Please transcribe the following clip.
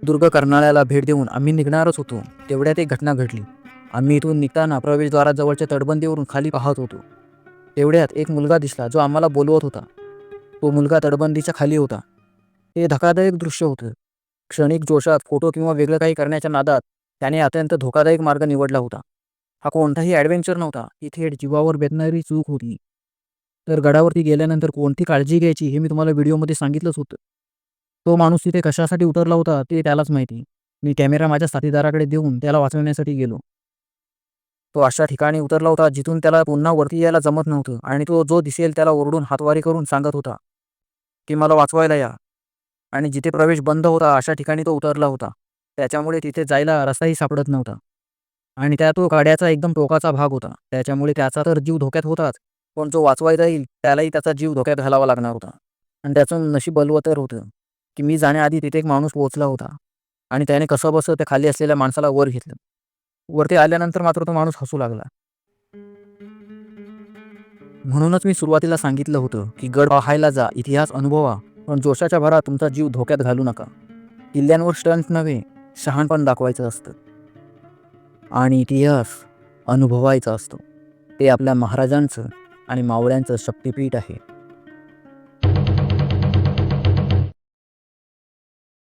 दुर्ग कर्नाळ्याला भेट देऊन आम्ही निघणारच होतो तेवढ्यात एक घटना घडली. आम्ही इथून निघताना प्रवेशद्वाराजवळच्या तटबंदीवरून खाली पाहत होतो. तेवढ्यात एक मुलगा दिसला जो आम्हाला बोलवत होता. तो मुलगा तटबंदीच्या खाली होता. हे धक्कादायक दृश्य होतं. क्षणिक जोशात फोटो किंवा वेगळं काही करण्याच्या नादात त्याने अत्यंत धोकादायक मार्ग निवडला होता. हा कोणताही ॲडव्हेंचर नव्हता, ही थेट जीवावर बेतणारी चूक होती. तर गडावरती गेल्यानंतर कोणती काळजी घ्यायची हे मी तुम्हाला व्हिडिओमध्ये सांगितलंच होतं. तो माणूस तिथे कशासाठी उतरला होता ते त्यालाच माहिती. मी कॅमेरा माझ्या साथीदाराकडे देऊन त्याला वाचवण्यासाठी गेलो. तो अशा ठिकाणी उतरला होता जिथून त्याला पुन्हा वरती यायला जमत नव्हतं आणि तो जो दिसेल त्याला ओरडून हातवारी करून सांगत होता की मला वाचवायला या. आणि जिथे प्रवेश बंद होता अशा ठिकाणी तो उतरला होता. त्याच्यामुळे तिथे जायला रस्ताही सापडत नव्हता. आणि त्या तो गाड्याचा एकदम टोकाचा भाग होता. त्याच्यामुळे त्याचा तर जीव धोक्यात होताच, पण जो वाचवायला येईल त्यालाही त्याचा जीव धोक्यात घालावा लागणार होता. आणि त्याचं नशीब बलवत्तर होतं की मी जाण्याआधी तिथे एक माणूस पोहोचला होता आणि त्याने कसंबसं त्या खाली असलेल्या माणसाला वर घेतलं. वरती आल्यानंतर मात्र तो माणूस हसू लागला. म्हणूनच मी सुरुवातीला सांगितलं होतं की गड पाहायला जा, इतिहास अनुभवा, पण जोशाच्या भरात तुमचा जीव धोक्यात घालू नका. किल्ल्यांवर स्टंट नव्हे, शहाणपण दाखवायचं असतं आणि इतिहास अनुभवायचा असतो. ते आपल्या महाराजांचं आणि मावळ्यांचं शक्तिपीठ आहे.